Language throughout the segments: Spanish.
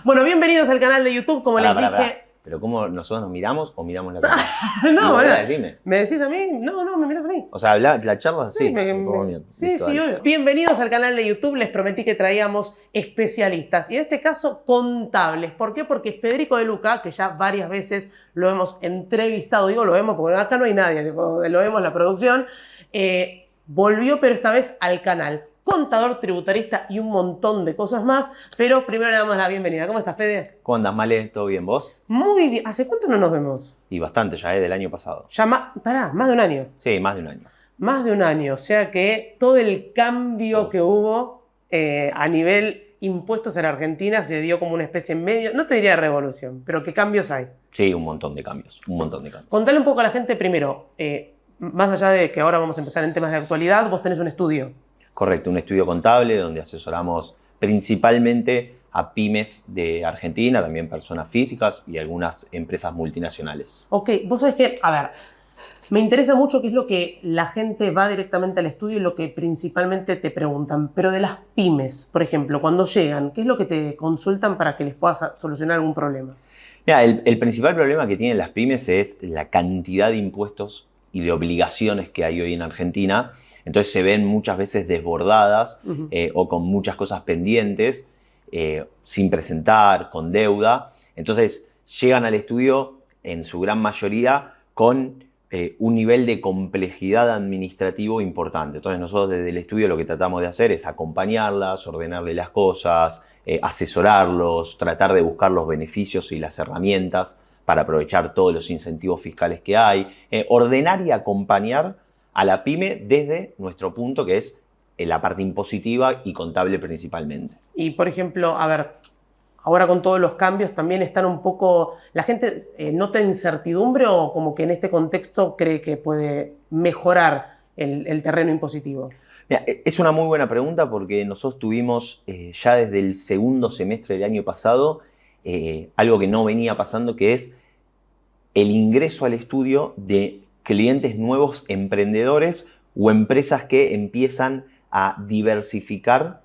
Bueno, bienvenidos al canal de YouTube, como les dije. Pará. ¿Pero cómo nosotros nos miramos o miramos la cámara? No, bueno, decime. ¿me decís a mí? No, me mirás a mí. O sea, la charla es así. Sí, obvio. Bienvenidos al canal de YouTube. Les prometí que traíamos especialistas. Y en este caso, contables. ¿Por qué? Porque Federico De Luca, que ya varias veces lo hemos entrevistado, digo lo vemos porque acá no hay nadie, lo vemos la producción, volvió, pero esta vez al canal. Contador, tributarista y un montón de cosas más. Pero primero le damos la bienvenida. ¿Cómo estás, Fede? ¿Cómo andás, Male? ¿Todo bien, vos? Muy bien. ¿Hace cuánto no nos vemos? Y bastante ya, del año pasado. Ya más de un año. Sí, más de un año. Más de un año. O sea que todo el cambio que hubo a nivel impuestos en Argentina se dio como una especie en medio, no te diría de revolución, pero ¿qué cambios hay? Sí, un montón de cambios. Contale un poco a la gente primero, más allá de que ahora vamos a empezar en temas de actualidad, vos tenés un estudio. Correcto, un estudio contable donde asesoramos principalmente a pymes de Argentina, también personas físicas y algunas empresas multinacionales. Ok, vos sabés que, a ver, me interesa mucho qué es lo que la gente va directamente al estudio y lo que principalmente te preguntan. Pero de las pymes, por ejemplo, cuando llegan, ¿qué es lo que te consultan para que les puedas solucionar algún problema? Mira, el principal problema que tienen las pymes es la cantidad de impuestos y de obligaciones que hay hoy en Argentina. Entonces se ven muchas veces desbordadas o con muchas cosas pendientes, sin presentar, con deuda. Entonces llegan al estudio en su gran mayoría con un nivel de complejidad administrativo importante. Entonces nosotros desde el estudio lo que tratamos de hacer es acompañarlas, ordenarle las cosas, asesorarlos, tratar de buscar los beneficios y las herramientas para aprovechar todos los incentivos fiscales que hay, ordenar y acompañar a la pyme desde nuestro punto, que es la parte impositiva y contable principalmente. Y, por ejemplo, a ver, ahora con todos los cambios también están un poco... ¿La gente nota incertidumbre o como que en este contexto cree que puede mejorar el terreno impositivo? Mira, es una muy buena pregunta porque nosotros tuvimos ya desde el segundo semestre del año pasado algo que no venía pasando, que es el ingreso al estudio de clientes nuevos emprendedores o empresas que empiezan a diversificar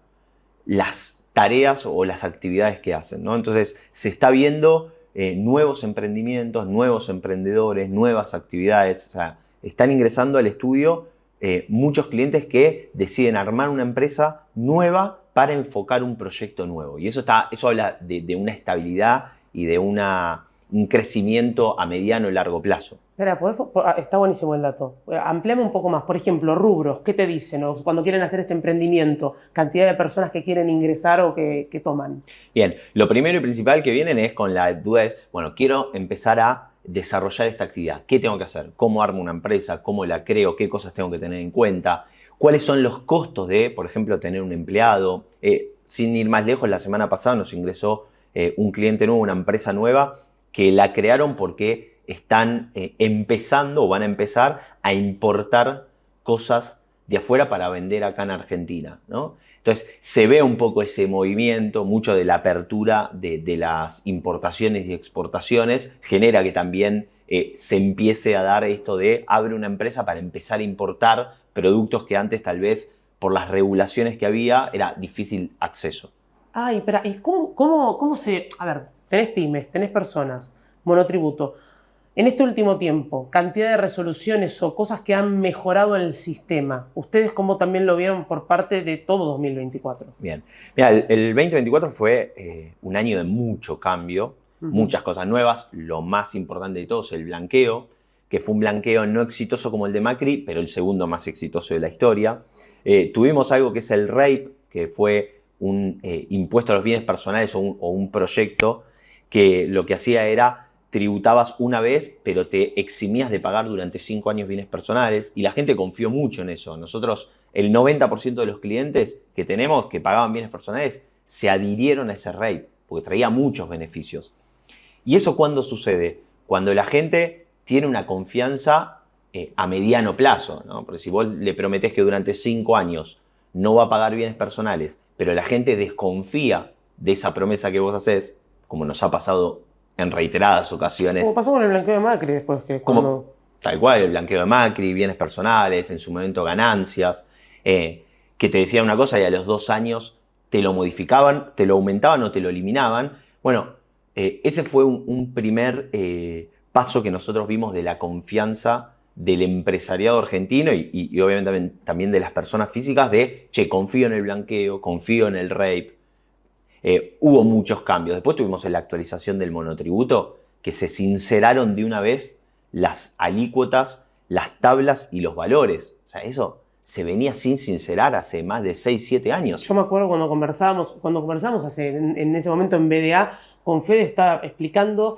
las tareas o las actividades que hacen, ¿no? Entonces se está viendo nuevos emprendimientos, nuevos emprendedores, nuevas actividades. O sea, están ingresando al estudio muchos clientes que deciden armar una empresa nueva para enfocar un proyecto nuevo. Y eso habla de una estabilidad y de un crecimiento a mediano y largo plazo. Espera, está buenísimo el dato. Ampliame un poco más. Por ejemplo, rubros, ¿qué te dicen? O cuando quieren hacer este emprendimiento, cantidad de personas que quieren ingresar o que toman. Bien, lo primero y principal que vienen es con la duda es, bueno, quiero empezar a desarrollar esta actividad. ¿Qué tengo que hacer? ¿Cómo armo una empresa? ¿Cómo la creo? ¿Qué cosas tengo que tener en cuenta? ¿Cuáles son los costos de, por ejemplo, tener un empleado? Sin ir más lejos, la semana pasada nos ingresó un cliente nuevo, una empresa nueva, que la crearon porque están empezando o van a empezar a importar cosas de afuera para vender acá en Argentina, ¿no? Entonces se ve un poco ese movimiento, mucho de la apertura de las importaciones y exportaciones, genera que también se empiece a dar esto de abre una empresa para empezar a importar productos que antes tal vez por las regulaciones que había era difícil acceso. Ay, espera, ¿y cómo se...? A ver, tenés pymes, tenés personas, monotributo. En este último tiempo, cantidad de resoluciones o cosas que han mejorado en el sistema. ¿Ustedes cómo también lo vieron por parte de todo 2024? Bien. Mira, el 2024 fue un año de mucho cambio, muchas cosas nuevas. Lo más importante de todo es el blanqueo, que fue un blanqueo no exitoso como el de Macri, pero el segundo más exitoso de la historia. Tuvimos algo que es el REIP, que fue un impuesto a los bienes personales o un proyecto que lo que hacía era tributabas una vez, pero te eximías de pagar durante 5 años bienes personales y la gente confió mucho en eso. Nosotros, el 90% de los clientes que tenemos que pagaban bienes personales se adhirieron a ese REIP porque traía muchos beneficios. ¿Y eso cuándo sucede? Cuando la gente tiene una confianza a mediano plazo, ¿no? Porque si vos le prometés que durante 5 años no va a pagar bienes personales, pero la gente desconfía de esa promesa que vos hacés, como nos ha pasado en reiteradas ocasiones. Como pasó con el blanqueo de Macri después. Tal cual, el blanqueo de Macri, bienes personales, en su momento ganancias, que te decían una cosa y a los 2 años te lo modificaban, te lo aumentaban o te lo eliminaban. Bueno, ese fue un primer paso que nosotros vimos de la confianza del empresariado argentino y obviamente también de las personas físicas de, che, confío en el blanqueo, confío en el RAPE. Hubo muchos cambios. Después tuvimos la actualización del monotributo, que se sinceraron de una vez las alícuotas, las tablas y los valores. O sea, eso se venía sin sincerar hace más de 6, 7 años. Yo me acuerdo cuando conversábamos en ese momento en BDA, con Fede estaba explicando,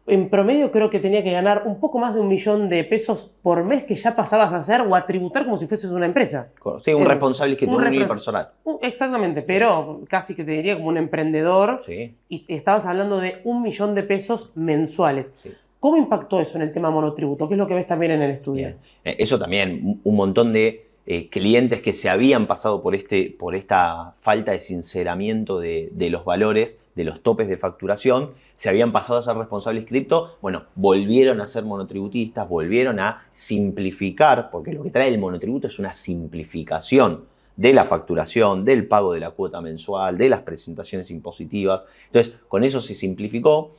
en promedio creo que tenía que ganar un poco más de $1.000.000 por mes que ya pasabas a hacer o a tributar como si fueses una empresa. Sí, un responsable que tuvo un unipersonal. Exactamente, pero casi que te diría como un emprendedor. Sí. Y estabas hablando de $1.000.000 mensuales. Sí. ¿Cómo impactó eso en el tema monotributo? ¿Qué es lo que ves también en el estudio? Eso también, un montón de clientes que se habían pasado por esta falta de sinceramiento de los valores, de los topes de facturación, se habían pasado a ser responsables cripto, bueno, volvieron a ser monotributistas, volvieron a simplificar, porque lo que trae el monotributo es una simplificación de la facturación, del pago de la cuota mensual, de las presentaciones impositivas. Entonces, con eso se simplificó.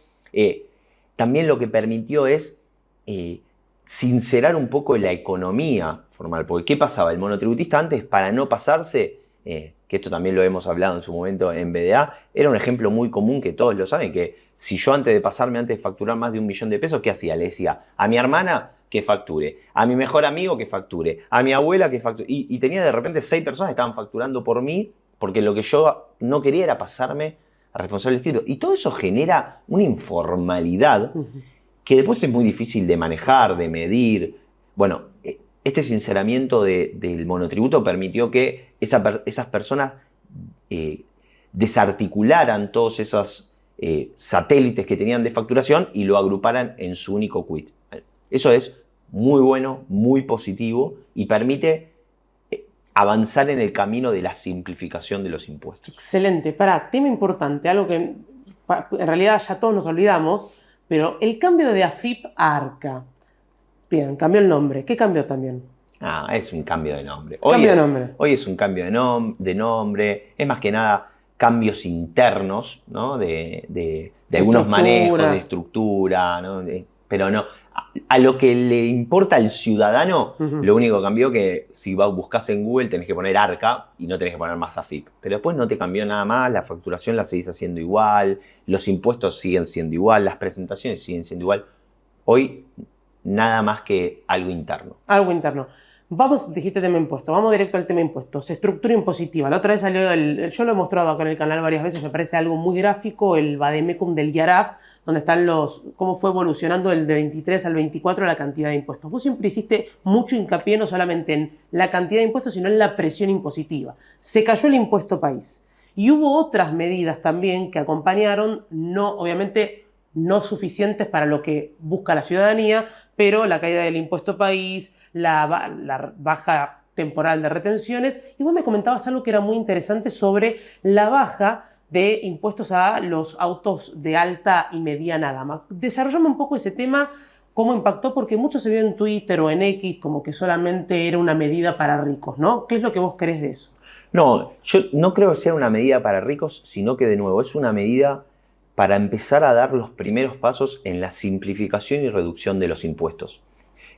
También lo que permitió es sincerar un poco la economía formal. Porque ¿qué pasaba? El monotributista antes, para no pasarse, que esto también lo hemos hablado en su momento en BDA, era un ejemplo muy común que todos lo saben, que si yo antes de facturar más de $1.000.000, ¿qué hacía? Le decía a mi hermana que facture, a mi mejor amigo que facture, a mi abuela que facture. Y tenía de repente 6 personas que estaban facturando por mí, porque lo que yo no quería era pasarme a responsable escrito. Y todo eso genera una informalidad que después es muy difícil de manejar, de medir. Bueno, este sinceramiento del monotributo permitió que esas personas desarticularan todos esos satélites que tenían de facturación y lo agruparan en su único quit. Eso es muy bueno, muy positivo y permite avanzar en el camino de la simplificación de los impuestos. Excelente. Tema importante, algo que en realidad ya todos nos olvidamos, pero el cambio de AFIP a ARCA. Bien, cambió el nombre. ¿Qué cambió también? Es un cambio de nombre. Hoy es un cambio de nombre. Es más que nada cambios internos, ¿no? de algunos manejos, de estructura, ¿no? Pero no. A lo que le importa al ciudadano, lo único que cambió que si buscas en Google tenés que poner ARCA y no tenés que poner más AFIP. Pero después no te cambió nada más, la facturación la seguís haciendo igual, los impuestos siguen siendo igual, las presentaciones siguen siendo igual. Hoy nada más que algo interno. Algo interno. Dijiste tema impuestos, vamos directo al tema impuestos. Estructura impositiva. La otra vez salió yo lo he mostrado acá en el canal varias veces, me parece algo muy gráfico, el vademecum del IARAF, donde están cómo fue evolucionando del 23 al 24 la cantidad de impuestos. Vos siempre hiciste mucho hincapié no solamente en la cantidad de impuestos, sino en la presión impositiva. Se cayó el impuesto país. Y hubo otras medidas también que acompañaron, obviamente no suficientes para lo que busca la ciudadanía, pero la caída del impuesto país, la baja temporal de retenciones. Y vos me comentabas algo que era muy interesante sobre la baja de impuestos a los autos de alta y mediana gama. Desarrollame un poco ese tema, cómo impactó, porque mucho se vio en Twitter o en X como que solamente era una medida para ricos, ¿no? ¿Qué es lo que vos crees de eso? No, yo no creo que sea una medida para ricos, sino que de nuevo es una medida para empezar a dar los primeros pasos en la simplificación y reducción de los impuestos.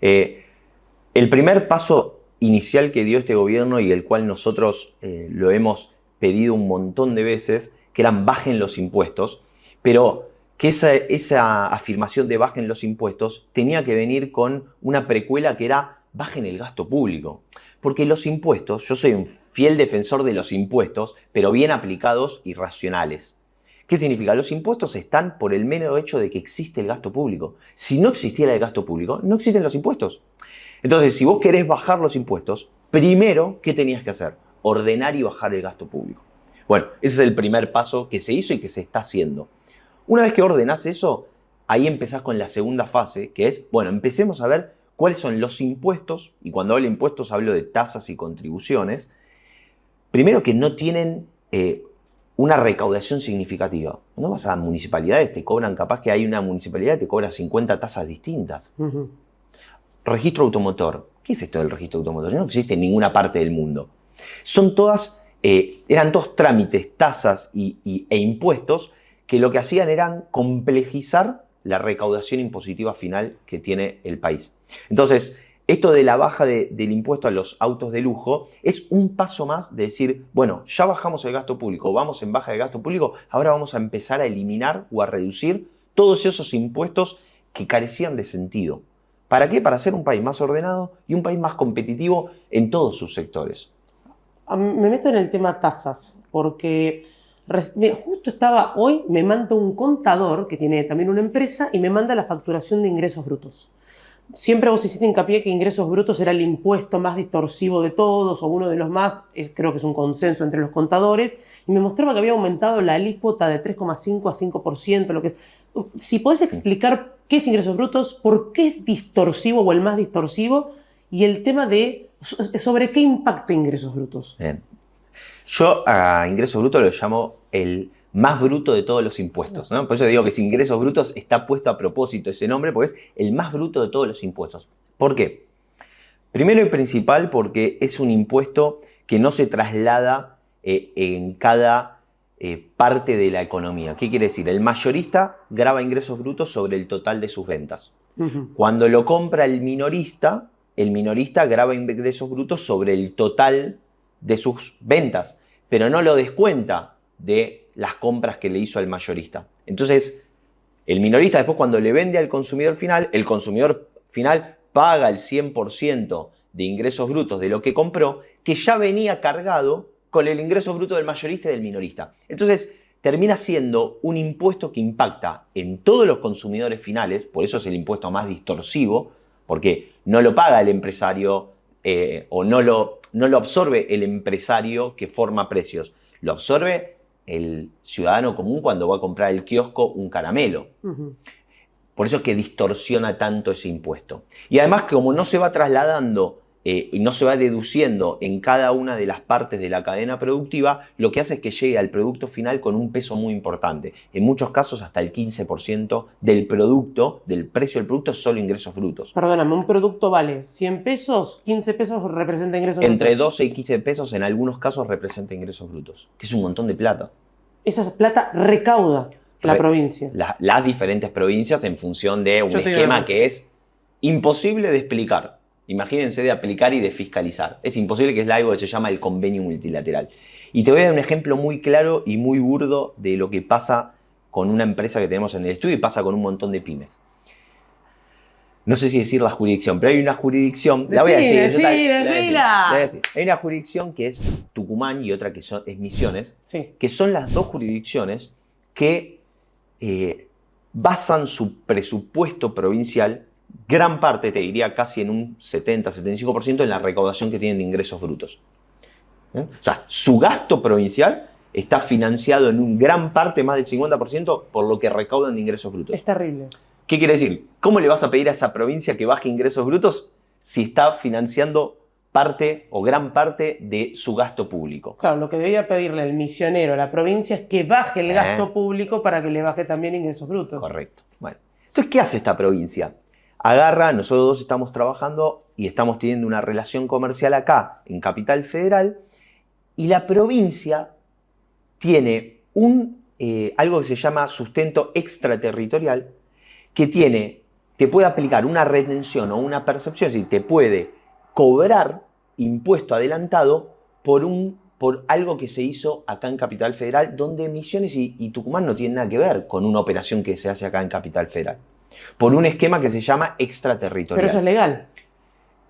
El primer paso inicial que dio este gobierno y el cual nosotros lo hemos pedido un montón de veces, que eran bajen los impuestos, pero que esa afirmación de bajen los impuestos tenía que venir con una precuela que era bajen el gasto público. Porque los impuestos, yo soy un fiel defensor de los impuestos, pero bien aplicados y racionales. ¿Qué significa? Los impuestos están por el mero hecho de que existe el gasto público. Si no existiera el gasto público, no existen los impuestos. Entonces, si vos querés bajar los impuestos, primero, ¿qué tenías que hacer? Ordenar y bajar el gasto público. Bueno, ese es el primer paso que se hizo y que se está haciendo. Una vez que ordenás eso, ahí empezás con la segunda fase, que es, bueno, empecemos a ver cuáles son los impuestos, y cuando hablo de impuestos hablo de tasas y contribuciones, primero que no tienen una recaudación significativa. Cuando vas a municipalidades te cobran, capaz que hay una municipalidad que te cobra 50 tasas distintas. Registro automotor. ¿Qué es esto del registro automotor? No existe en ninguna parte del mundo. Son todas, eran todos trámites, tasas e impuestos que lo que hacían era complejizar la recaudación impositiva final que tiene el país. Entonces, esto de la baja del impuesto a los autos de lujo es un paso más de decir, bueno, ya bajamos el gasto público, vamos en baja de gasto público, ahora vamos a empezar a eliminar o a reducir todos esos impuestos que carecían de sentido. ¿Para qué? Para ser un país más ordenado y un país más competitivo en todos sus sectores. Me meto en el tema tasas, porque justo hoy me manda un contador que tiene también una empresa y me manda la facturación de ingresos brutos. Siempre vos hiciste hincapié que ingresos brutos era el impuesto más distorsivo de todos, o uno de los más, creo que es un consenso entre los contadores, y me mostraba que había aumentado la alícuota de 3,5 a 5%, lo que es. Si podés explicar qué es ingresos brutos, por qué es distorsivo o el más distorsivo, y el tema de sobre qué impacta ingresos brutos. Bien. Yo a ingresos brutos lo llamo el más bruto de todos los impuestos, ¿no? Por eso digo que si ingresos brutos está puesto a propósito ese nombre, porque es el más bruto de todos los impuestos. ¿Por qué? Primero y principal porque es un impuesto que no se traslada en cada parte de la economía. ¿Qué quiere decir? El mayorista grava ingresos brutos sobre el total de sus ventas. Cuando lo compra el minorista grava ingresos brutos sobre el total de sus ventas, pero no lo descuenta de las compras que le hizo al mayorista. Entonces, el minorista después cuando le vende al consumidor final, el consumidor final paga el 100% de ingresos brutos de lo que compró, que ya venía cargado con el ingreso bruto del mayorista y del minorista. Entonces, termina siendo un impuesto que impacta en todos los consumidores finales, por eso es el impuesto más distorsivo, porque no lo paga el empresario o no lo absorbe el empresario que forma precios, lo absorbe el ciudadano común cuando va a comprar el kiosco un caramelo. Por eso es que distorsiona tanto ese impuesto. Y además, como no se va trasladando y no se va deduciendo en cada una de las partes de la cadena productiva, lo que hace es que llegue al producto final con un peso muy importante. En muchos casos hasta el 15% del producto, del precio del producto, es solo ingresos brutos. Perdóname, un producto vale 100 pesos, 15 pesos representa ingresos brutos. Entre 12 y 15 pesos en algunos casos representa ingresos brutos, que es un montón de plata. Esa plata recauda la provincia. Las diferentes provincias en función de un esquema que es imposible de explicar. Imagínense de aplicar y de fiscalizar. Es imposible, que es algo que se llama el convenio multilateral. Y te voy a dar un ejemplo muy claro y muy burdo de lo que pasa con una empresa que tenemos en el estudio y pasa con un montón de pymes. No sé si decir la jurisdicción, pero hay una jurisdicción. La voy a decir. Hay una jurisdicción que es Tucumán y otra que es Misiones, que son las dos jurisdicciones que basan su presupuesto provincial, gran parte, te diría casi en un 70-75%, en la recaudación que tienen de ingresos brutos. O sea, su gasto provincial está financiado en un gran parte, más del 50%, por lo que recaudan de ingresos brutos. Es terrible. ¿Qué quiere decir? ¿Cómo le vas a pedir a esa provincia que baje ingresos brutos si está financiando parte o gran parte de su gasto público? Claro, lo que debía pedirle el misionero a la provincia es que baje el gasto público para que le baje también ingresos brutos. Correcto. Bueno, entonces, ¿qué hace esta provincia? Agarra, nosotros dos estamos trabajando y estamos teniendo una relación comercial acá, en Capital Federal, y la provincia tiene algo que se llama sustento extraterritorial, que te puede aplicar una retención o una percepción, es decir, te puede cobrar impuesto adelantado por algo que se hizo acá en Capital Federal, donde Misiones y Tucumán no tienen nada que ver con una operación que se hace acá en Capital Federal. Por un esquema que se llama extraterritorial. Pero eso es legal.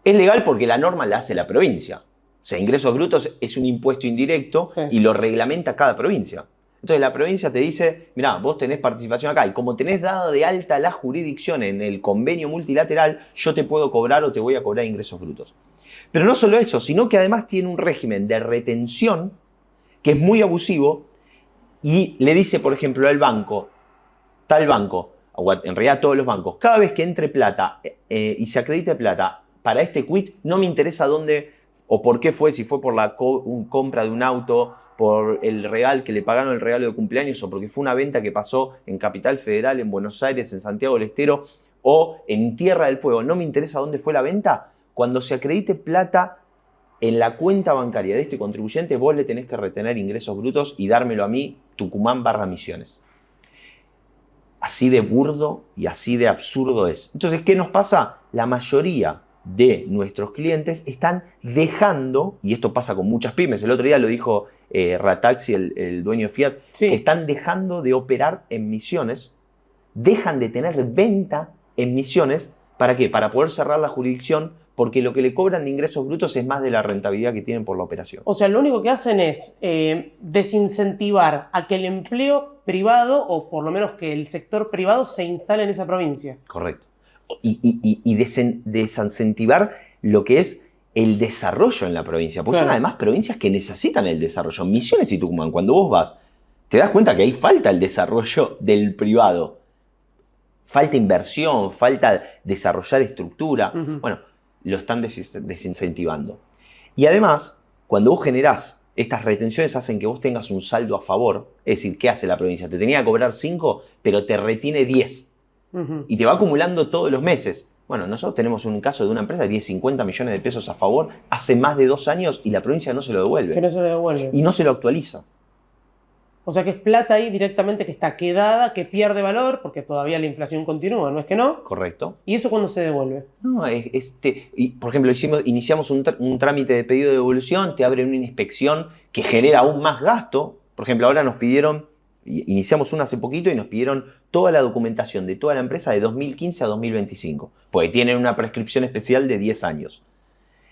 Es legal porque la norma la hace la provincia. O sea, ingresos brutos es un impuesto indirecto y lo reglamenta cada provincia. Entonces la provincia te dice, mirá, vos tenés participación acá y como tenés dado de alta la jurisdicción en el convenio multilateral, yo te puedo cobrar o te voy a cobrar ingresos brutos. Pero no solo eso, sino que además tiene un régimen de retención que es muy abusivo y le dice, por ejemplo, al banco, tal banco, o en realidad todos los bancos, cada vez que entre plata y se acredite plata para este quit, no me interesa dónde o por qué fue, si fue por la compra de un auto, por el regalo que le pagaron el regalo de cumpleaños o porque fue una venta que pasó en Capital Federal, en Buenos Aires, en Santiago del Estero o en Tierra del Fuego. No me interesa dónde fue la venta. Cuando se acredite plata en la cuenta bancaria de este contribuyente, vos le tenés que retener ingresos brutos y dármelo a mí, Tucumán / Misiones. Así de burdo y así de absurdo es. Entonces, ¿qué nos pasa? La mayoría de nuestros clientes están dejando, y esto pasa con muchas pymes, el otro día lo dijo Rataxi, el dueño de Fiat, Sí. que están dejando de operar en misiones, dejan de tener venta en misiones, ¿para qué? Para poder cerrar la jurisdicción, porque lo que le cobran de ingresos brutos es más de la rentabilidad que tienen por la operación. O sea, lo único que hacen es desincentivar a que el empleo privado, o por lo menos que el sector privado, se instale en esa provincia. Correcto. Y desincentivar lo que es el desarrollo en la provincia. Porque Claro. son además provincias que necesitan el desarrollo. Misiones y Tucumán, cuando vos vas, te das cuenta que ahí falta el desarrollo del privado. Falta inversión, falta desarrollar estructura. Ujú. Bueno, lo están desincentivando. Y además, cuando vos generás estas retenciones, hacen que vos tengas un saldo a favor. Es decir, ¿qué hace la provincia? Te tenía que cobrar 5, pero te retiene 10. Ujú. Y te va acumulando todos los meses. Bueno, nosotros tenemos un caso de una empresa que tiene 50 millones de pesos a favor hace más de 2 años y la provincia no se lo devuelve. Que no se le devuelve. Y no se lo actualiza. O sea que es plata ahí directamente que está quedada, que pierde valor, porque todavía la inflación continúa, ¿no es que no? ¿Correcto? ¿Y eso cuándo se devuelve? No, y, por ejemplo, iniciamos un trámite de pedido de devolución, te abren una inspección que genera aún más gasto. Por ejemplo, ahora nos pidieron, iniciamos una hace poquito y nos pidieron toda la documentación de toda la empresa de 2015 a 2025, porque tienen una prescripción especial de 10 años.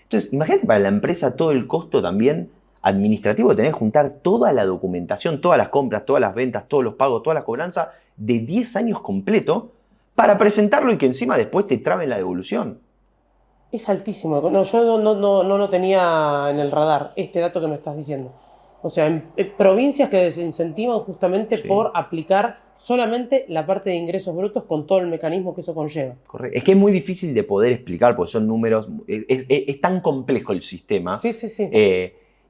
Entonces, imagínate para la empresa todo el costo también administrativo de tener que juntar toda la documentación, todas las compras, todas las ventas, todos los pagos, toda la cobranza de 10 años completo para presentarlo y que encima después te traben la devolución. Es altísimo. No, yo no lo tenía en el radar, este dato que me estás diciendo. O sea, en provincias que desincentivan justamente Sí. por aplicar solamente la parte de ingresos brutos con todo el mecanismo que eso conlleva. Correcto. Es que es muy difícil de poder explicar porque son números, es tan complejo el sistema. Sí, sí, sí.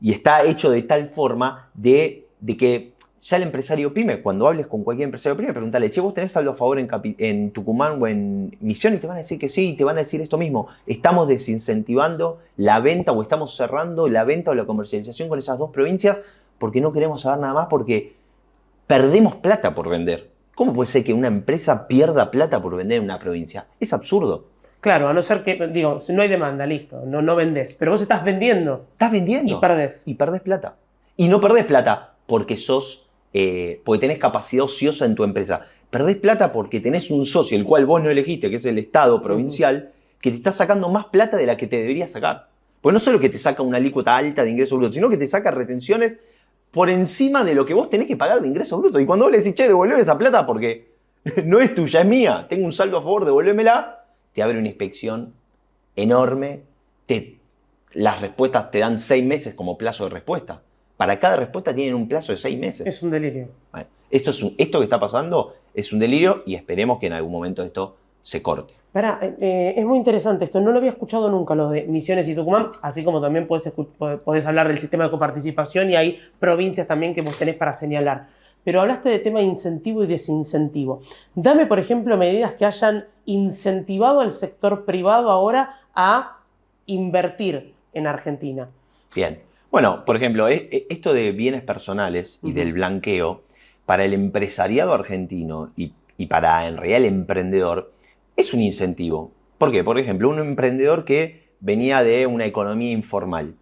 Y está hecho de tal forma de que ya el empresario pyme, cuando hables con cualquier empresario pyme, pregúntale, che, ¿vos tenés saldo a favor en Tucumán o en Misiones? Y te van a decir que sí, y te van a decir esto mismo. Estamos desincentivando la venta o estamos cerrando la venta o la comercialización con esas dos provincias porque no queremos saber nada más, porque perdemos plata por vender. ¿Cómo puede ser que una empresa pierda plata por vender en una provincia? Es absurdo. Claro, a no ser que, digo, si no hay demanda, listo, no vendés. Pero vos estás vendiendo Estás vendiendo. y perdés. Y perdés plata. Y no perdés plata porque porque tenés capacidad ociosa en tu empresa. Perdés plata porque tenés un socio, el cual vos no elegiste, que es el Estado provincial, que te está sacando más plata de la que te debería sacar. Porque no solo que te saca una alícuota alta de ingresos brutos, sino que te saca retenciones por encima de lo que vos tenés que pagar de ingresos brutos. Y cuando vos le decís, che, devolveme esa plata porque no es tuya, es mía, tengo un saldo a favor, devolvémela, te abre una inspección enorme, las respuestas te dan 6 meses como plazo de respuesta. Para cada respuesta tienen un plazo de 6 meses. Es un delirio. Bueno, esto que está pasando es un delirio y esperemos que en algún momento esto se corte. Pará, es muy interesante esto. No lo había escuchado nunca, lo de Misiones y Tucumán, así como también podés hablar del sistema de coparticipación y hay provincias también que vos tenés para señalar. Pero hablaste de tema de incentivo y desincentivo. Dame, por ejemplo, medidas que hayan incentivado al sector privado ahora a invertir en Argentina. Bien. Bueno, por ejemplo, esto de bienes personales y del blanqueo, para el empresariado argentino y para, en realidad, el emprendedor, es un incentivo. ¿Por qué? Por ejemplo, un emprendedor que venía de una economía informal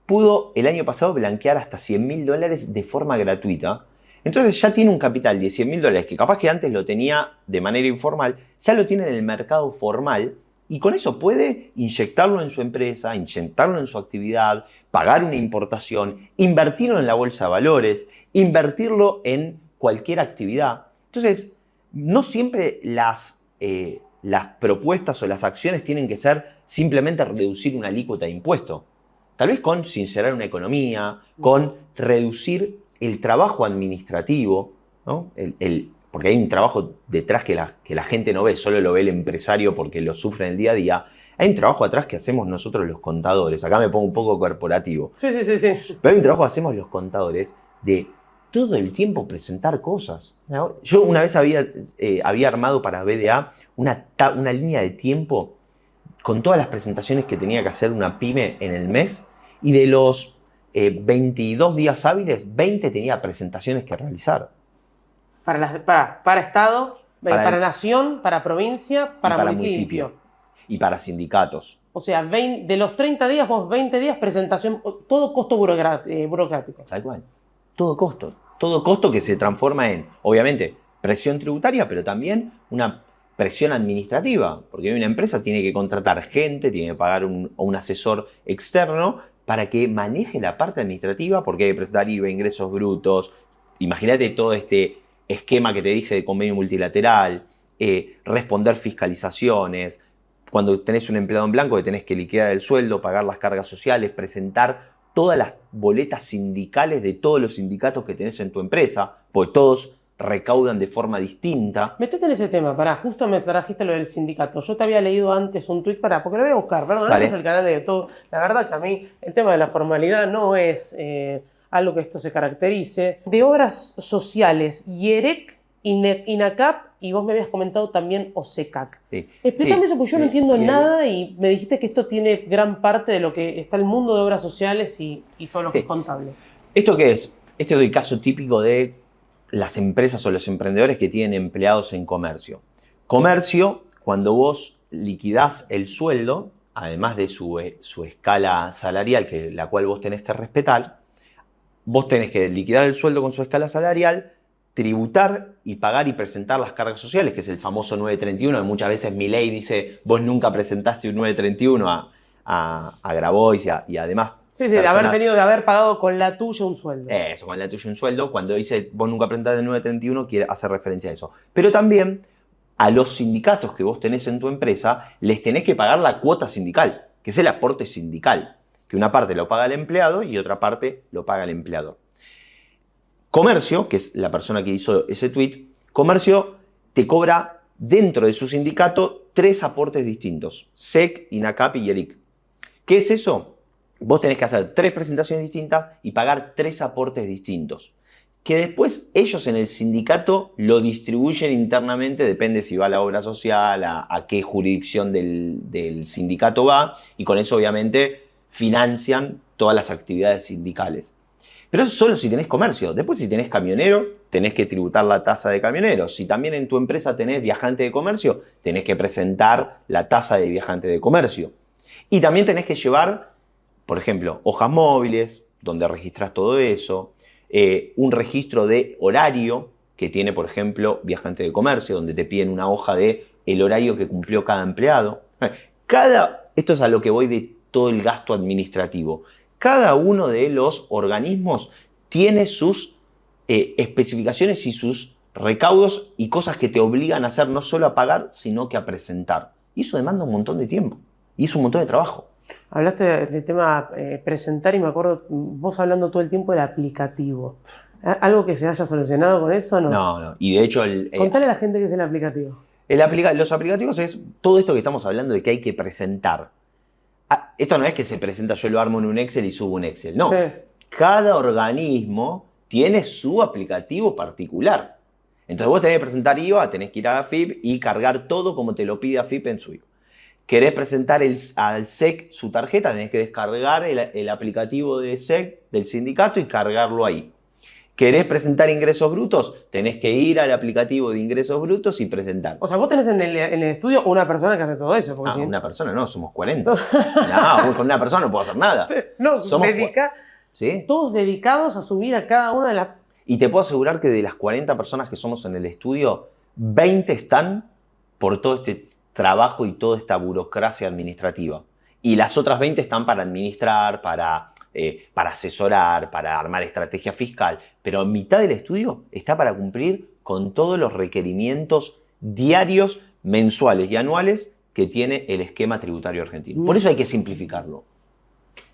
pudo el año pasado blanquear hasta $100.000 de forma gratuita. Entonces ya tiene un capital de $100.000 que capaz que antes lo tenía de manera informal, ya lo tiene en el mercado formal y con eso puede inyectarlo en su empresa, inyectarlo en su actividad, pagar una importación, invertirlo en la bolsa de valores, invertirlo en cualquier actividad. Entonces, no siempre las propuestas o las acciones tienen que ser simplemente reducir una alícuota de impuesto. Tal vez con sincerar una economía, con reducir el trabajo administrativo, ¿no? Porque hay un trabajo detrás que la gente no ve, solo lo ve el empresario porque lo sufre en el día a día. Hay un trabajo atrás que hacemos nosotros los contadores. Acá me pongo un poco corporativo. Sí. Pero hay un trabajo que hacemos los contadores de todo el tiempo presentar cosas, ¿no? Yo una vez había armado para BDA una línea de tiempo con todas las presentaciones que tenía que hacer una pyme en el mes y de los 22 días hábiles, 20 tenía presentaciones que realizar. Para Estado, Para nación, para provincia, para municipio. Y para sindicatos. O sea, de los 30 días, vos 20 días, presentación, todo costo burocrático. Tal cual. Todo costo. Todo costo que se transforma en, obviamente, presión tributaria, pero también una presión administrativa. Porque una empresa tiene que contratar gente, tiene que pagar a un asesor externo para que maneje la parte administrativa, porque hay que presentar IVA, ingresos brutos. Imagínate todo este esquema que te dije de convenio multilateral, responder fiscalizaciones. Cuando tenés un empleado en blanco que tenés que liquidar el sueldo, pagar las cargas sociales, presentar todas las boletas sindicales de todos los sindicatos que tenés en tu empresa, porque todos recaudan de forma distinta. Metete en ese tema, pará, justo me trajiste lo del sindicato. Yo te había leído antes un tuit, porque lo voy a buscar, perdón, antes el canal de YouTube. La verdad que a mí el tema de la formalidad no es algo que esto se caracterice. De obras sociales, IEREC, INACAP, y vos me habías comentado también OSECAC. Sí. Explícame eso, porque yo no entiendo nada y me dijiste que esto tiene gran parte de lo que está el mundo de obras sociales y todo lo que es contable. ¿Esto qué es? Este es el caso típico de las empresas o los emprendedores que tienen empleados en comercio. Comercio, cuando vos liquidás el sueldo, además de su escala salarial, la cual vos tenés que respetar, vos tenés que liquidar el sueldo con su escala salarial, tributar y pagar y presentar las cargas sociales, que es el famoso 931, que muchas veces Milei dice, vos nunca presentaste un 931 a Grabois y además... Sí, de haber pagado con la tuya un sueldo. Eso, con la tuya un sueldo. Cuando dice, vos nunca presentaste el 931, quiere hacer referencia a eso. Pero también a los sindicatos que vos tenés en tu empresa, les tenés que pagar la cuota sindical, que es el aporte sindical, que una parte lo paga el empleado y otra parte lo paga el empleador. Comercio, que es la persona que hizo ese tweet, Comercio te cobra dentro de su sindicato 3 aportes distintos, SEC, INACAP y IERIC. ¿Qué es eso? Vos tenés que hacer 3 presentaciones distintas y pagar 3 aportes distintos, que después ellos en el sindicato lo distribuyen internamente, depende si va a la obra social, a qué jurisdicción del sindicato va, y con eso obviamente financian todas las actividades sindicales. Pero eso solo si tenés comercio. Después si tenés camionero, tenés que tributar la tasa de camionero. Si también en tu empresa tenés viajante de comercio, tenés que presentar la tasa de viajante de comercio. Y también tenés que llevar, por ejemplo, hojas móviles, donde registras todo eso, un registro de horario que tiene, por ejemplo, viajante de comercio, donde te piden una hoja de el horario que cumplió cada empleado. Esto es a lo que voy de todo el gasto administrativo. Cada uno de los organismos tiene sus especificaciones y sus recaudos y cosas que te obligan a hacer no solo a pagar, sino que a presentar. Y eso demanda un montón de tiempo y es un montón de trabajo. Hablaste del tema presentar y me acuerdo vos hablando todo el tiempo del aplicativo. ¿Algo que se haya solucionado con eso o no? No. Y de hecho... Contale a la gente qué es el aplicativo. Los aplicativos es todo esto que estamos hablando de que hay que presentar. Esto no es que se presenta, yo lo armo en un Excel y subo un Excel. No. Sí. Cada organismo tiene su aplicativo particular. Entonces vos tenés que presentar IVA, tenés que ir a AFIP y cargar todo como te lo pide AFIP en su IVA. Querés presentar al SEC su tarjeta, tenés que descargar el aplicativo de SEC del sindicato y cargarlo ahí. ¿Querés presentar ingresos brutos? Tenés que ir al aplicativo de ingresos brutos y presentar. O sea, vos tenés en el estudio una persona que hace todo eso. Porque una persona no, somos 40. No, con una persona no puedo hacer nada. No, ¿sí? Todos dedicados a subir a cada una de las... Y te puedo asegurar que de las 40 personas que somos en el estudio, 20 están por todo este trabajo y toda esta burocracia administrativa. Y las otras 20 están para administrar, para asesorar, para armar estrategia fiscal, pero mitad del estudio está para cumplir con todos los requerimientos diarios, mensuales y anuales que tiene el esquema tributario argentino. Por eso hay que simplificarlo.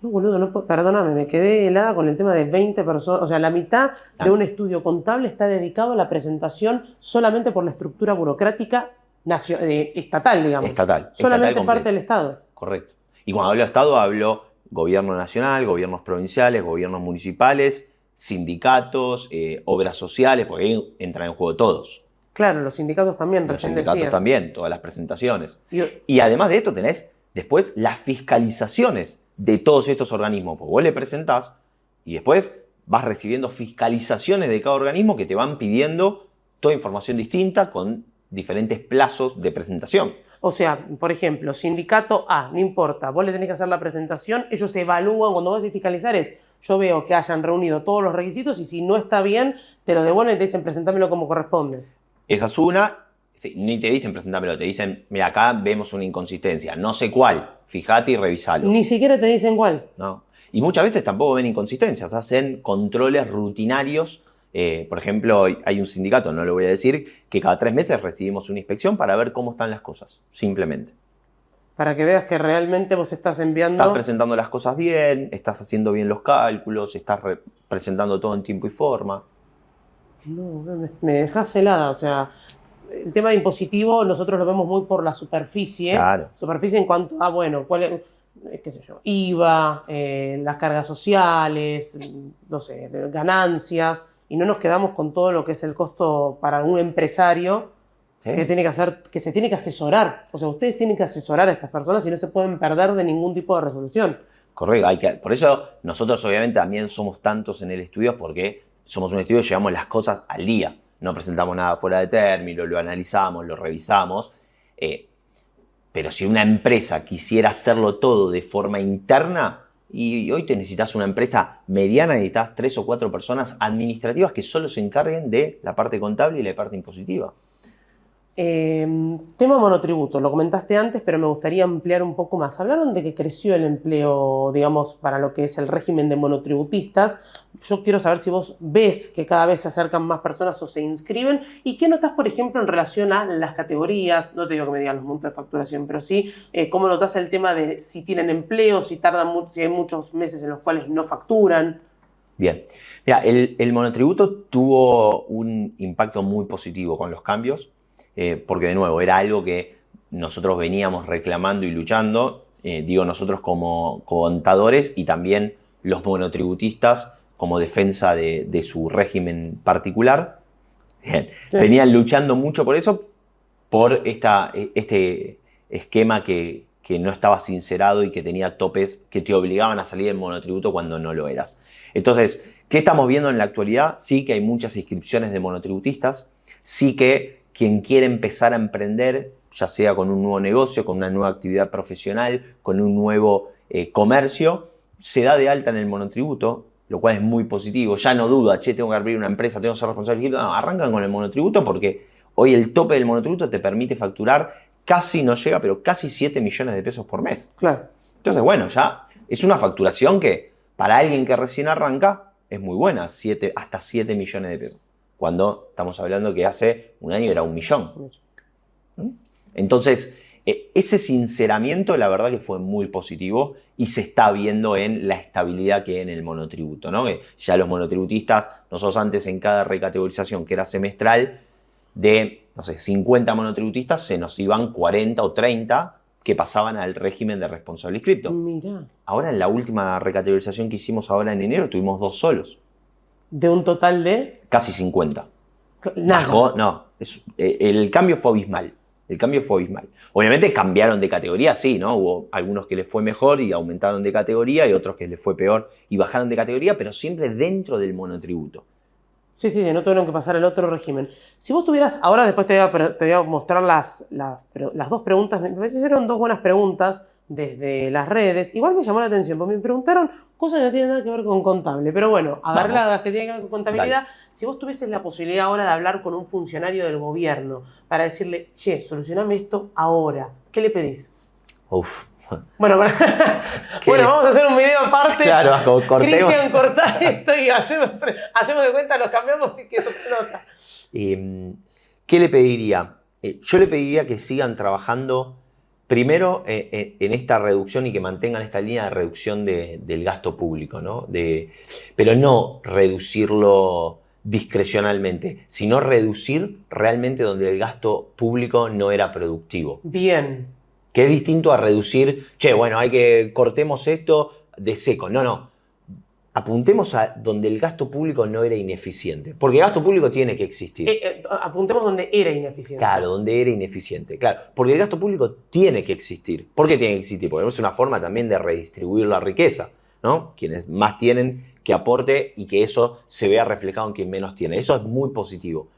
No, boludo, perdóname, me quedé helada con el tema de 20 personas. O sea, la mitad de un estudio contable está dedicado a la presentación solamente por la estructura burocrática estatal, digamos. Estatal. Solamente parte del Estado. Correcto. Y cuando hablo Estado, hablo gobierno nacional, gobiernos provinciales, gobiernos municipales, sindicatos, obras sociales, porque ahí entran en juego todos. Claro, los sindicatos también, recién decías. Los sindicatos también, todas las presentaciones. Y además de esto tenés después las fiscalizaciones de todos estos organismos. Porque vos le presentás y después vas recibiendo fiscalizaciones de cada organismo que te van pidiendo toda información distinta con diferentes plazos de presentación. O sea, por ejemplo, sindicato A, no importa, vos le tenés que hacer la presentación, ellos evalúan, cuando vas a fiscalizar yo veo que hayan reunido todos los requisitos y si no está bien, te lo devuelven y te dicen presentámelo como corresponde. Esa es una, sí, ni te dicen presentámelo, te dicen, mira, acá vemos una inconsistencia, no sé cuál, fíjate y revisalo. Ni siquiera te dicen cuál. No. Y muchas veces tampoco ven inconsistencias, hacen controles rutinarios. Por ejemplo, hay un sindicato, no lo voy a decir, que cada 3 meses recibimos una inspección para ver cómo están las cosas, simplemente. Para que veas que realmente vos estás enviando... Estás presentando las cosas bien, estás haciendo bien los cálculos, estás presentando todo en tiempo y forma. No, me dejás helada, o sea... El tema de impositivo nosotros lo vemos muy por la superficie. Claro. Superficie en cuanto a, bueno, cuál es, qué sé yo, IVA, las cargas sociales, no sé, ganancias, y no nos quedamos con todo lo que es el costo para un empresario que tiene que hacer, que se tiene que asesorar. O sea, ustedes tienen que asesorar a estas personas y no se pueden perder de ningún tipo de resolución. Correcto, por eso nosotros obviamente también somos tantos en el estudio porque somos un estudio y llevamos las cosas al día. No presentamos nada fuera de término, lo analizamos, lo revisamos. Pero si una empresa quisiera hacerlo todo de forma interna, y hoy te necesitas una empresa mediana, necesitas 3 o 4 personas administrativas que solo se encarguen de la parte contable y la parte impositiva. Tema monotributo, lo comentaste antes, pero me gustaría ampliar un poco más. Hablaron de que creció el empleo, digamos, para lo que es el régimen de monotributistas. Yo quiero saber si vos ves que cada vez se acercan más personas o se inscriben y qué notas, por ejemplo, en relación a las categorías. No te digo que me digan los montos de facturación, pero sí cómo notas el tema de si tienen empleo, si si hay muchos meses en los cuales no facturan. Bien. Mira, el monotributo tuvo un impacto muy positivo con los cambios. Porque de nuevo era algo que nosotros veníamos reclamando y luchando, digo nosotros como contadores y también los monotributistas como defensa de su régimen particular. Bien. Sí. Venían luchando mucho por eso, por este esquema que no estaba sincerado y que tenía topes que te obligaban a salir del monotributo cuando no lo eras. Entonces, ¿qué estamos viendo en la actualidad? Sí que hay muchas inscripciones de monotributistas, sí que quien quiere empezar a emprender, ya sea con un nuevo negocio, con una nueva actividad profesional, con un nuevo comercio, se da de alta en el monotributo, lo cual es muy positivo. Ya no duda, che, tengo que abrir una empresa, tengo que ser responsable. No, arrancan con el monotributo porque hoy el tope del monotributo te permite facturar casi, no llega, pero casi 7 millones de pesos por mes. Claro. Entonces, bueno, ya es una facturación que para alguien que recién arranca es muy buena, hasta 7 millones de pesos. Cuando estamos hablando que hace un año era 1 millón. Entonces, ese sinceramiento la verdad que fue muy positivo y se está viendo en la estabilidad que hay en el monotributo, ¿no? Que ya los monotributistas, nosotros antes en cada recategorización que era semestral, de, no sé, 50 monotributistas se nos iban 40 o 30 que pasaban al régimen de responsable inscripto. Mirá. Ahora en la última recategorización que hicimos ahora en enero tuvimos 2 solos. ¿De un total de? Casi 50. Nada. Bajó, no. El cambio fue abismal. El cambio fue abismal. Obviamente cambiaron de categoría, sí, ¿no? Hubo algunos que les fue mejor y aumentaron de categoría y otros que les fue peor y bajaron de categoría, pero siempre dentro del monotributo. Sí, no tuvieron que pasar el otro régimen. Si vos tuvieras, ahora después te voy a mostrar las 2 preguntas, me parecieron 2 buenas preguntas desde las redes. Igual me llamó la atención, porque me preguntaron cosas que no tienen nada que ver con contable. Pero bueno, agarré las que tienen que ver con contabilidad. Dale. Si vos tuvieses la posibilidad ahora de hablar con un funcionario del gobierno para decirle, che, solucioname esto ahora, ¿qué le pedís? Uf. Bueno, vamos a hacer un video aparte. Claro, cortemos. Cristian, cortá esto y hacemos de cuenta, los cambiamos y que eso explota. ¿Qué le pediría? Yo le pediría que sigan trabajando primero en esta reducción y que mantengan esta línea de reducción del gasto público, ¿no? Pero no reducirlo discrecionalmente, sino reducir realmente donde el gasto público no era productivo. Bien. Que es distinto a reducir, che, bueno, cortemos esto de seco. No. Apuntemos a donde el gasto público no era ineficiente. Porque el gasto público tiene que existir. Apuntemos donde era ineficiente. Claro, donde era ineficiente. Claro, porque el gasto público tiene que existir. ¿Por qué tiene que existir? Porque es una forma también de redistribuir la riqueza, ¿no? Quienes más tienen que aporte y que eso se vea reflejado en quien menos tiene. Eso es muy positivo.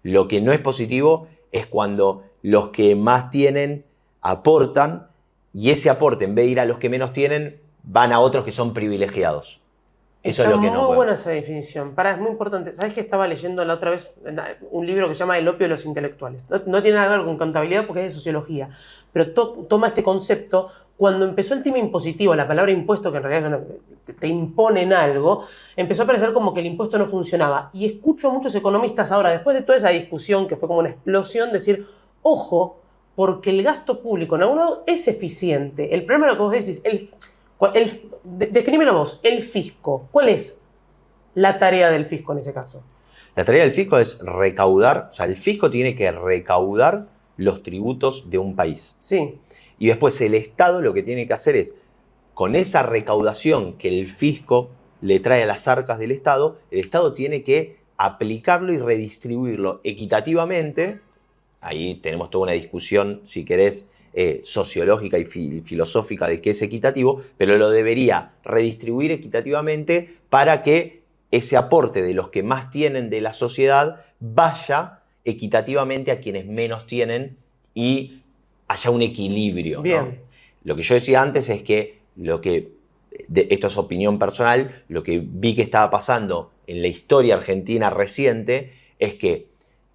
Lo que no es positivo es cuando los que más tienen aportan y ese aporte, en vez de ir a los que menos tienen, van a otros que son privilegiados. Eso es lo que no muy buena esa definición. Es muy importante. ¿Sabes que estaba leyendo la otra vez un libro que se llama El opio de los intelectuales? No tiene nada que ver con contabilidad porque es de sociología, pero toma este concepto. Cuando empezó el tema impositivo, la palabra impuesto, que en realidad te imponen algo, empezó a parecer como que el impuesto no funcionaba. Y escucho a muchos economistas ahora, después de toda esa discusión que fue como una explosión, decir, ojo, porque el gasto público en algún lado es eficiente. El problema es lo que vos decís, definímelo vos, el fisco. ¿Cuál es la tarea del fisco en ese caso? La tarea del fisco es recaudar, o sea, el fisco tiene que recaudar los tributos de un país. Sí. Y después el Estado lo que tiene que hacer es, con esa recaudación que el fisco le trae a las arcas del Estado, el Estado tiene que aplicarlo y redistribuirlo equitativamente. Ahí tenemos toda una discusión, si querés, sociológica y filosófica de qué es equitativo, pero lo debería redistribuir equitativamente para que ese aporte de los que más tienen de la sociedad vaya equitativamente a quienes menos tienen y haya un equilibrio. Bien. ¿No? Lo que yo decía antes es que esto es opinión personal, lo que vi que estaba pasando en la historia argentina reciente es que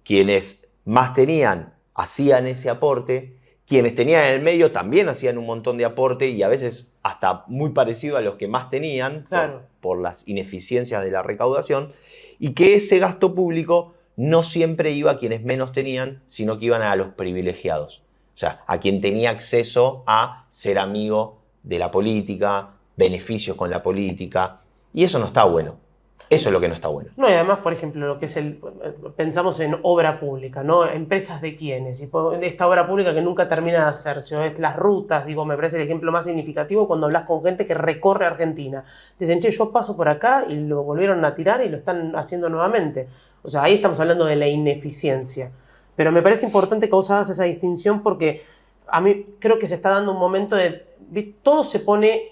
quienes más tenían hacían ese aporte, quienes tenían en el medio también hacían un montón de aporte y a veces hasta muy parecido a los que más tenían, claro, por las ineficiencias de la recaudación, y que ese gasto público no siempre iba a quienes menos tenían, sino que iban a los privilegiados. O sea, a quien tenía acceso a ser amigo de la política, beneficios con la política, y eso no está bueno. Eso es lo que no está bueno. No, y además, por ejemplo, lo que es pensamos en obra pública, ¿no? ¿Empresas de quiénes? Y esta obra pública que nunca termina de hacerse, o es las rutas, digo, me parece el ejemplo más significativo cuando hablas con gente que recorre Argentina. Dicen, che, yo paso por acá y lo volvieron a tirar y lo están haciendo nuevamente. O sea, ahí estamos hablando de la ineficiencia. Pero me parece importante que vos hagas esa distinción porque a mí creo que se está dando un momento de... Todo se pone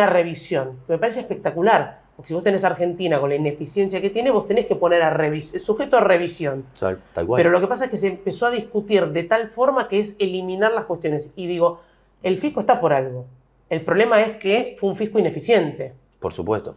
a revisión. Me parece espectacular. Porque si vos tenés Argentina con la ineficiencia que tiene, vos tenés que poner sujeto a revisión. Tal cual. Pero lo que pasa es que se empezó a discutir de tal forma que es eliminar las cuestiones. Y digo, el fisco está por algo. El problema es que fue un fisco ineficiente. Por supuesto.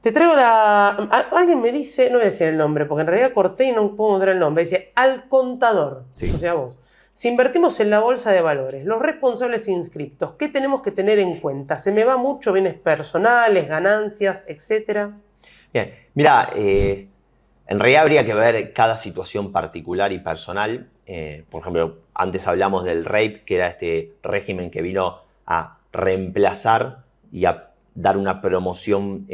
Te traigo alguien me dice, no voy a decir el nombre, porque en realidad corté y no puedo mostrar el nombre. Dice, al contador, sí. O sea, vos. Si invertimos en la bolsa de valores, los responsables inscriptos, ¿qué tenemos que tener en cuenta? ¿Se me va mucho bienes personales, ganancias, etcétera? Bien, mira, en realidad habría que ver cada situación particular y personal. Por ejemplo, antes hablamos del REIP, que era este régimen que vino a reemplazar y a dar una promoción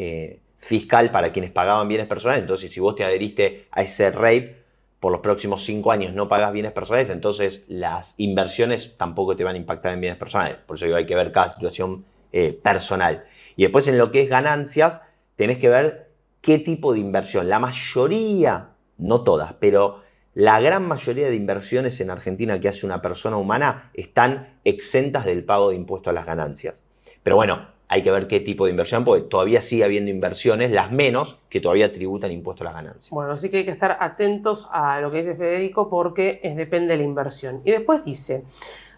fiscal para quienes pagaban bienes personales. Entonces, si vos te adheriste a ese REIP, por los próximos 5 años no pagas bienes personales, entonces las inversiones tampoco te van a impactar en bienes personales. Por eso hay que ver cada situación personal. Y después en lo que es ganancias, tenés que ver qué tipo de inversión. La mayoría, no todas, pero la gran mayoría de inversiones en Argentina que hace una persona humana están exentas del pago de impuesto a las ganancias. Pero bueno, hay que ver qué tipo de inversión, porque todavía sigue habiendo inversiones, las menos, que todavía tributan impuesto a las ganancias. Bueno, así que hay que estar atentos a lo que dice Federico porque depende de la inversión. Y después dice,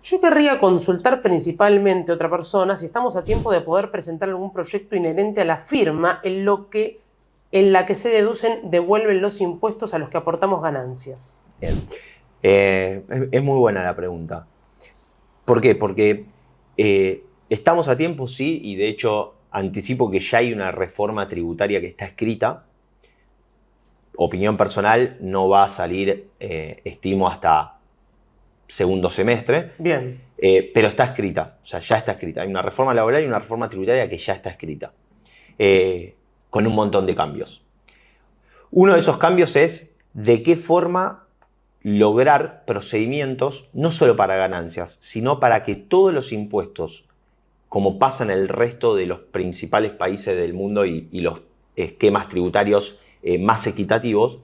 yo querría consultar principalmente a otra persona si estamos a tiempo de poder presentar algún proyecto inherente a la firma en la que se devuelven los impuestos a los que aportamos ganancias. Bien. Es muy buena la pregunta. ¿Por qué? Porque estamos a tiempo, sí, y de hecho anticipo que ya hay una reforma tributaria que está escrita. Opinión personal, no va a salir, estimo, hasta segundo semestre. Bien. Pero está escrita, o sea, ya está escrita. Hay una reforma laboral y una reforma tributaria que ya está escrita, con un montón de cambios. Uno de esos cambios es de qué forma lograr procedimientos, no solo para ganancias, sino para que todos los impuestos, como pasa en el resto de los principales países del mundo y los esquemas tributarios más equitativos,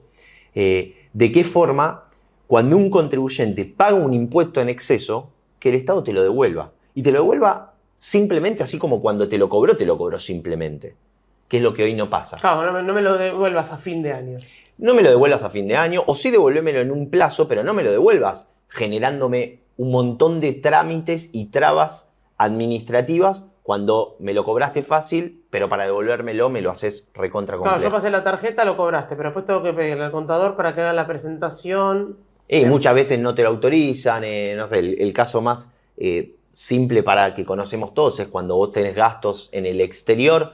de qué forma, cuando un contribuyente paga un impuesto en exceso, que el Estado te lo devuelva. Y te lo devuelva simplemente, así como cuando te lo cobró simplemente. Que es lo que hoy no pasa. Claro, no me lo devuelvas a fin de año. no me lo devuelvas a fin de año, o sí devuélvemelo en un plazo, pero no me lo devuelvas generándome un montón de trámites y trabas administrativas cuando me lo cobraste fácil, pero para devolvérmelo me lo haces recontra complejo. Claro, yo pasé la tarjeta, lo cobraste, pero después tengo que pedirle al contador para que haga la presentación. Y muchas veces no te lo autorizan, no sé, el caso más simple para que conocemos todos es cuando vos tenés gastos en el exterior,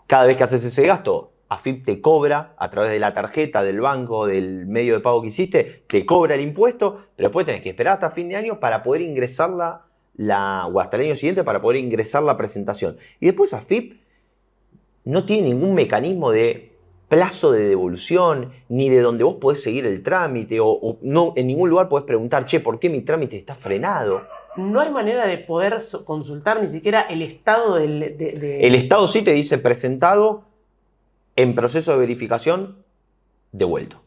cada vez que haces ese gasto, AFIP te cobra a través de la tarjeta, del banco, del medio de pago que hiciste, te cobra el impuesto, pero después tenés que esperar hasta fin de año para poder ingresarla, o hasta el año siguiente para poder ingresar la presentación. Y después AFIP no tiene ningún mecanismo de plazo de devolución, ni de donde vos podés seguir el trámite, o no, en ningún lugar podés preguntar, che, ¿por qué mi trámite está frenado? No hay manera de poder consultar ni siquiera el estado El estado sí te dice presentado, en proceso de verificación, devuelto.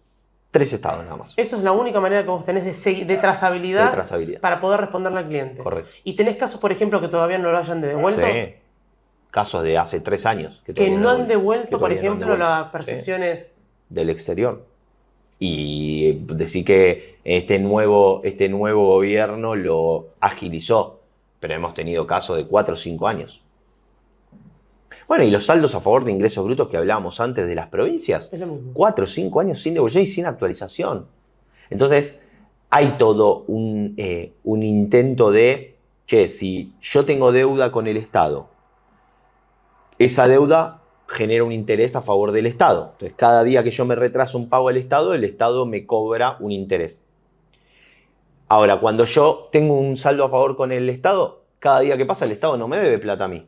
3 estados nada más. Eso es la única manera que vos tenés de trazabilidad, para poder responderle al cliente. Correcto. ¿Y tenés casos, por ejemplo, que todavía no lo hayan devuelto? Sí. Casos de hace 3 años. Que no han devuelto, por ejemplo, las percepciones del exterior. Y decir que este nuevo gobierno lo agilizó, pero hemos tenido casos de 4 o 5 años. Bueno, y los saldos a favor de ingresos brutos que hablábamos antes de las provincias, es lo mismo. 4 o 5 años sin devolución y sin actualización. Entonces, hay todo un intento de, che, si yo tengo deuda con el Estado, esa deuda genera un interés a favor del Estado. Entonces, cada día que yo me retraso un pago al Estado, el Estado me cobra un interés. Ahora, cuando yo tengo un saldo a favor con el Estado, cada día que pasa el Estado no me debe plata a mí.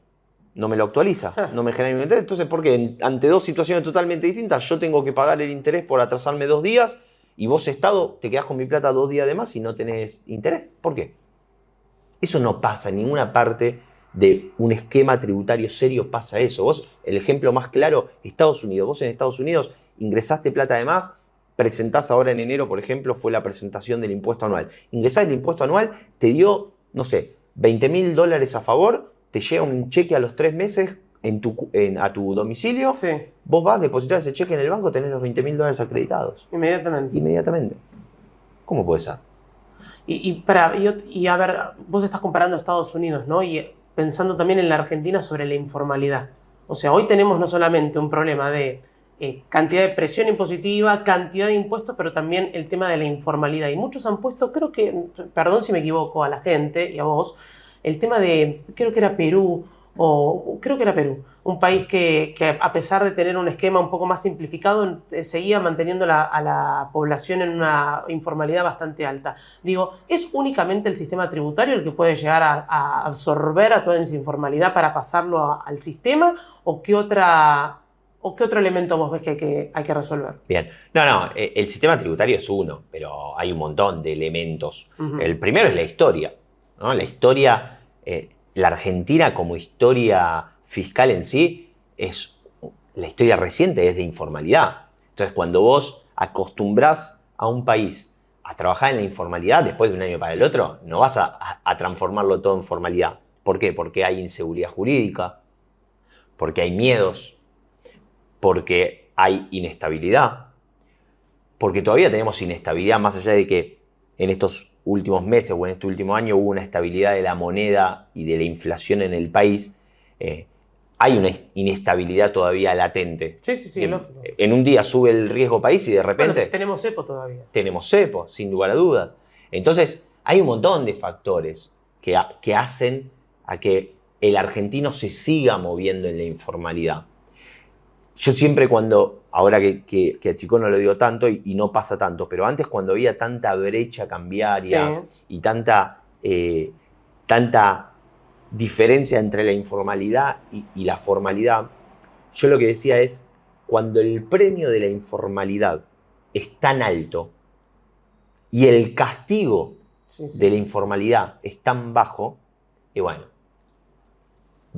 No me lo actualiza, no me genera ningún interés. Entonces, ¿por qué? Ante 2 situaciones totalmente distintas, yo tengo que pagar el interés por atrasarme 2 días y vos, Estado, te quedás con mi plata 2 días de más y no tenés interés. ¿Por qué? Eso no pasa en ninguna parte de un esquema tributario serio, pasa eso. Vos, el ejemplo más claro, Estados Unidos. Vos en Estados Unidos ingresaste plata de más, presentás ahora en enero, por ejemplo, fue la presentación del impuesto anual. Ingresás el impuesto anual, te dio, no sé, $20.000 a favor, te llega un cheque a los 3 meses a tu domicilio, sí. Vos vas a depositar ese cheque en el banco, tenés los $20.000 acreditados. Inmediatamente. ¿Cómo puede ser? Y a ver, vos estás comparando Estados Unidos, ¿no? Y pensando también en la Argentina sobre la informalidad. O sea, hoy tenemos no solamente un problema de cantidad de presión impositiva, cantidad de impuestos, pero también el tema de la informalidad. Y muchos han puesto, creo que, perdón si me equivoco a la gente y a vos, el tema de, creo que era Perú, un país que a pesar de tener un esquema un poco más simplificado, seguía manteniendo a la población en una informalidad bastante alta. Digo, ¿es únicamente el sistema tributario el que puede llegar a absorber a toda esa informalidad para pasarlo al sistema? ¿O qué otro elemento vos ves que hay que resolver? Bien, no, el sistema tributario es uno, pero hay un montón de elementos. Uh-huh. El primero es la historia, ¿no? La historia... la Argentina como historia fiscal en sí, la historia reciente es de informalidad. Entonces, cuando vos acostumbrás a un país a trabajar en la informalidad, después de un año para el otro, no vas a transformarlo todo en formalidad. ¿Por qué? Porque hay inseguridad jurídica, porque hay miedos, porque hay inestabilidad, porque todavía tenemos inestabilidad más allá de que en estos últimos meses o en este último año hubo una estabilidad de la moneda y de la inflación en el país, hay una inestabilidad todavía latente. Sí, lógico. En un día sube el riesgo país y de repente... Bueno, tenemos cepo todavía. Tenemos cepo, sin lugar a dudas. Entonces, hay un montón de factores que hacen a que el argentino se siga moviendo en la informalidad. Yo siempre ahora que a Chico no lo digo tanto y no pasa tanto, pero antes cuando había tanta brecha cambiaria y tanta diferencia entre la informalidad y la formalidad, yo lo que decía es, cuando el premio de la informalidad es tan alto y el castigo de la informalidad es tan bajo, y bueno,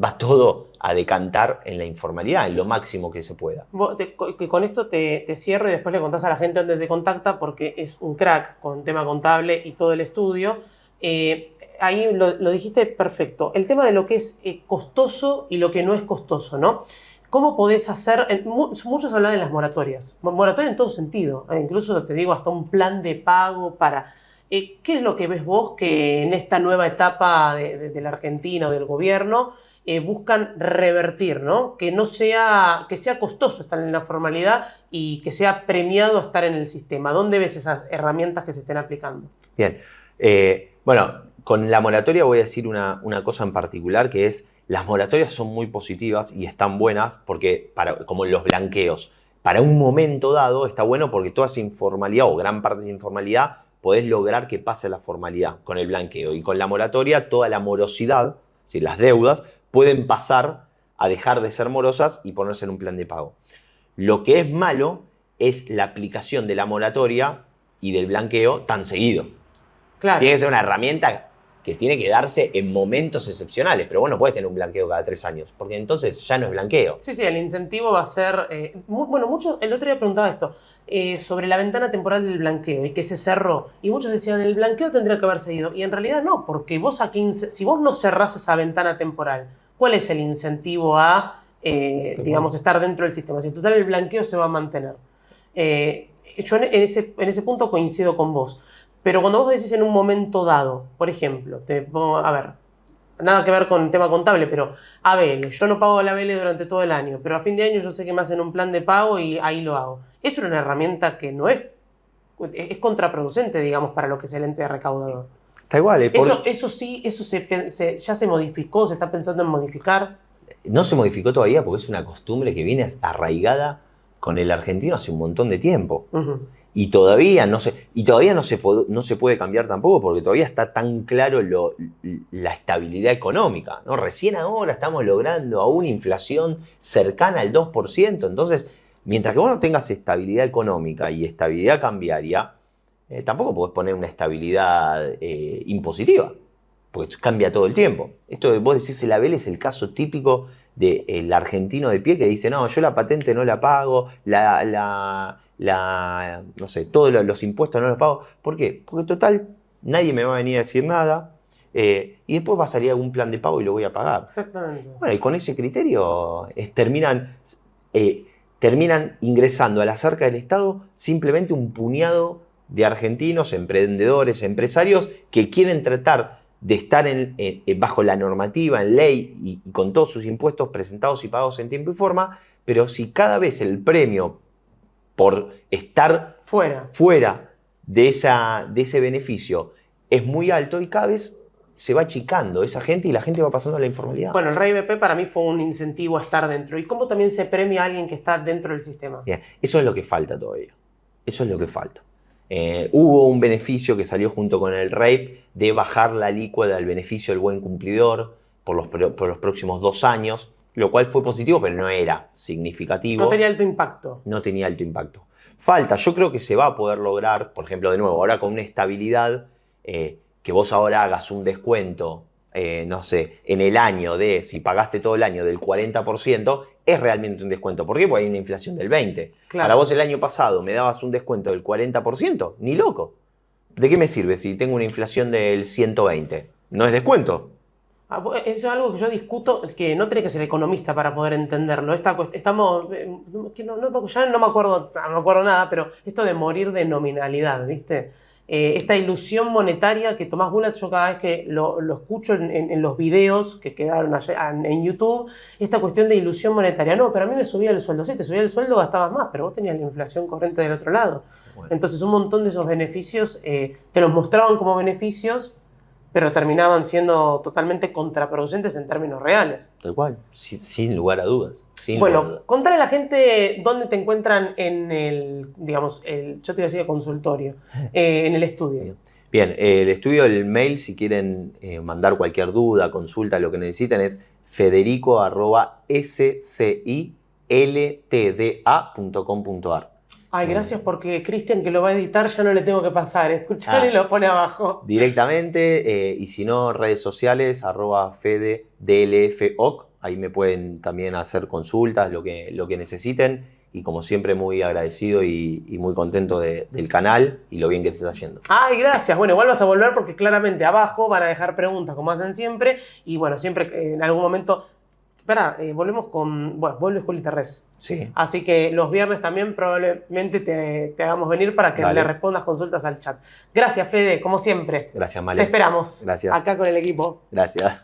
va todo a decantar en la informalidad, en lo máximo que se pueda. Con esto te cierro y después le contás a la gente dónde te contacta, porque es un crack con tema contable y todo el estudio. Ahí lo dijiste perfecto. El tema de lo que es costoso y lo que no es costoso, ¿no? ¿Cómo podés hacer? Muchos hablan de las moratorias. Moratoria en todo sentido. Incluso te digo, hasta un plan de pago para... ¿Qué es lo que ves vos que en esta nueva etapa de la Argentina o del gobierno buscan revertir, ¿no? Que sea costoso estar en la formalidad y que sea premiado estar en el sistema. ¿Dónde ves esas herramientas que se estén aplicando? Bien. Bueno, con la moratoria voy a decir una cosa en particular, que es las moratorias son muy positivas y están buenas porque, como los blanqueos, para un momento dado está bueno porque toda esa informalidad o gran parte de esa informalidad podés lograr que pase a la formalidad con el blanqueo. Y con la moratoria toda la morosidad, si las deudas, pueden pasar a dejar de ser morosas y ponerse en un plan de pago. Lo que es malo es la aplicación de la moratoria y del blanqueo tan seguido. Claro. Tiene que ser una herramienta que tiene que darse en momentos excepcionales, pero vos no podés tener un blanqueo cada 3 años, porque entonces ya no es blanqueo. Sí, el incentivo va a ser... el otro día preguntaba esto, sobre la ventana temporal del blanqueo y que se cerró. Y muchos decían, el blanqueo tendría que haber seguido. Y en realidad no, porque si vos no cerrás esa ventana temporal, ¿cuál es el incentivo a, digamos, estar dentro del sistema? Si en total el blanqueo se va a mantener. Yo en ese punto coincido con vos. Pero cuando vos decís en un momento dado, por ejemplo, a ver, nada que ver con el tema contable, pero ABL, yo no pago la ABL durante todo el año, pero a fin de año yo sé que me hacen un plan de pago y ahí lo hago. Eso es una herramienta que no es contraproducente, digamos, para lo que es el ente recaudador. Está igual. Eso ya se modificó, se está pensando en modificar. No se modificó todavía porque es una costumbre que viene arraigada con el argentino hace un montón de tiempo. Uh-huh. Y todavía no se puede cambiar tampoco porque todavía está tan claro la estabilidad económica, ¿no? Recién ahora estamos logrando aún inflación cercana al 2%. Entonces, mientras que vos no tengas estabilidad económica y estabilidad cambiaria, tampoco podés poner una estabilidad impositiva, porque cambia todo el tiempo. Esto de vos decís el ABL es el caso típico del argentino de pie que dice, no, yo la patente no la pago, no sé, todos los impuestos no los pago. ¿Por qué? Porque total, nadie me va a venir a decir nada y después va a salir algún plan de pago y lo voy a pagar. Exactamente. Bueno, y con ese criterio terminan ingresando a las arcas del Estado simplemente un puñado de argentinos, emprendedores, empresarios que quieren tratar de estar bajo la normativa, en ley y con todos sus impuestos presentados y pagados en tiempo y forma, pero si cada vez el premio por estar fuera de ese beneficio es muy alto y cada vez se va achicando esa gente y la gente va pasando a la informalidad. Bueno, el REI-BP para mí fue un incentivo a estar dentro. ¿Y cómo también se premia a alguien que está dentro del sistema? Bien, eso es lo que falta todavía. Eso es lo que falta. Hubo un beneficio que salió junto con el REIP de bajar la alícuota del beneficio del buen cumplidor por los próximos 2 años, lo cual fue positivo, pero no era significativo. No tenía alto impacto. No tenía alto impacto. Falta, yo creo que se va a poder lograr, por ejemplo, de nuevo, ahora con una estabilidad, que vos ahora hagas un descuento, no sé, en el año si pagaste todo el año del 40%, es realmente un descuento. ¿Por qué? Porque hay una inflación del 20%. Claro. Para vos el año pasado me dabas un descuento del 40%, ni loco. ¿De qué me sirve si tengo una inflación del 120%? ¿No es descuento? Eso es algo que yo discuto, que no tenés que ser economista para poder entenderlo. Ya no me acuerdo nada, pero esto de morir de nominalidad, ¿viste? Esta ilusión monetaria que Tomás Bulat, yo cada vez que lo escucho en los videos que quedaron allá en YouTube, esta cuestión de ilusión monetaria. No, pero a mí me subía el sueldo. Sí, te subía el sueldo, gastabas más, pero vos tenías la inflación corriente del otro lado. Bueno. Entonces un montón de esos beneficios te los mostraban como beneficios, pero terminaban siendo totalmente contraproducentes en términos reales. Tal cual, sin lugar a dudas. Bueno, contale a la gente dónde te encuentran en yo te iba a decir consultorio, en el estudio. Bien, el estudio, el mail, si quieren mandar cualquier duda, consulta, lo que necesiten es federico@sciltda.com.ar. Ay, gracias porque Cristian, que lo va a editar, ya no le tengo que pasar. Escuchale y lo pone abajo. Directamente, y si no, redes sociales, @fededlfoc. Ahí me pueden también hacer consultas, lo que necesiten. Y como siempre, muy agradecido y muy contento del canal y lo bien que te está yendo. Ay, gracias. Bueno, igual vas a volver porque claramente abajo van a dejar preguntas, como hacen siempre. Y bueno, siempre en algún momento Espera, volvemos con... Bueno, vuelve Juli Terrés. Sí. Así que los viernes también probablemente te hagamos venir para que le respondas consultas al chat. Gracias, Fede, como siempre. Gracias, Male. Te esperamos. Gracias. Acá con el equipo. Gracias.